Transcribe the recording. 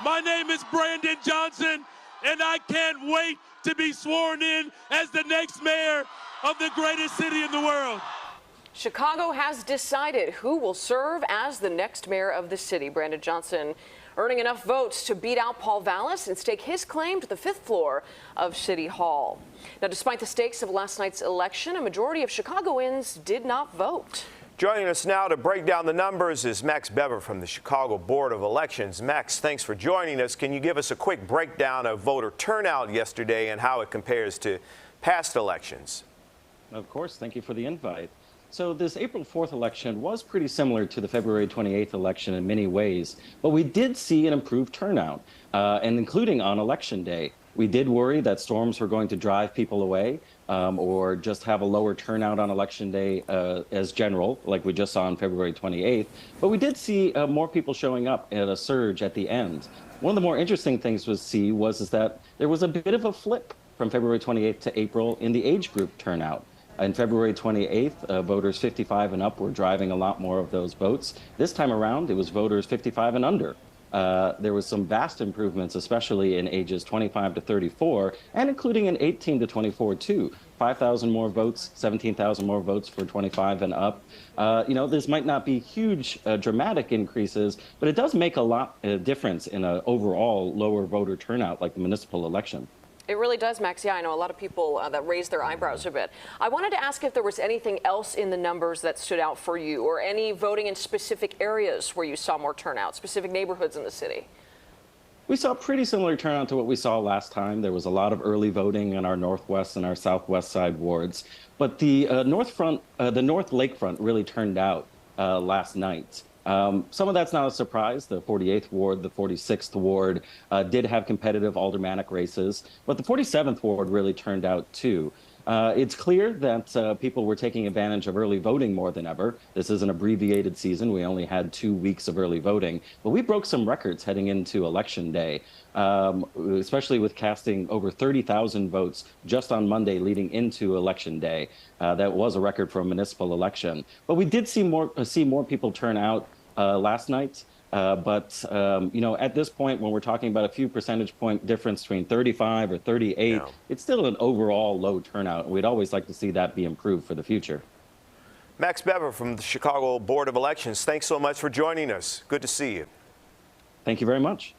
My name is Brandon Johnson, and I can't wait to be sworn in as the next mayor of the greatest city in the world. Chicago has decided who will serve as the next mayor of the city. Brandon Johnson earning enough votes to beat out Paul Vallis and stake his claim to the 5th floor of City Hall. Now, despite the stakes of last night's election, a majority of Chicagoans did not vote. Joining us now to break down the numbers is Max Bever from the Chicago Board of Elections. Max, thanks for joining us. Can you give us a quick breakdown of voter turnout yesterday and how it compares to past elections? Of course. Thank you for the invite. So this April 4th election was pretty similar to the February 28th election in many ways, but we did see an improved turnout, and including on Election Day. We did worry that storms were going to drive people away or just have a lower turnout on Election Day as general, like we just saw on February 28th. But we did see more people showing up at a surge at the end. One of the more interesting things to see was that there was a bit of a flip from February 28th to April in the age group turnout. On February 28th, voters 55 and up were driving a lot more of those votes. This time around, it was voters 55 and under. There was some vast improvements, especially in ages 25 to 34, and including in 18 to 24 too. 5,000 more votes, 17,000 more votes for 25 and up. This might not be huge, dramatic increases, but it does make a lot of difference in an overall lower voter turnout like the municipal election. It really does, Max. Yeah, I know a lot of people that raised their eyebrows a bit. I wanted to ask if there was anything else in the numbers that stood out for you, or any voting in specific areas where you saw more turnout, specific neighborhoods in the city. We saw pretty similar turnout to what we saw last time. There was a lot of early voting in our northwest and our southwest side wards, but the north lakefront really turned out last night. Some of that's not a surprise. The 48th ward, the 46th ward did have competitive aldermanic races, but the 47th ward really turned out too. It's clear that people were taking advantage of early voting more than ever. This is an abbreviated season. We only had 2 weeks of early voting, but we broke some records heading into Election Day, especially with casting over 30,000 votes just on Monday leading into Election Day. That was a record for a municipal election. But we did see more people turn out last night. At this point, when we're talking about a few percentage point difference between 35 or 38, it's still an overall low turnout. And we'd always like to see that be improved for the future. Max Bever from the Chicago Board of Elections, thanks so much for joining us. Good to see you. Thank you very much.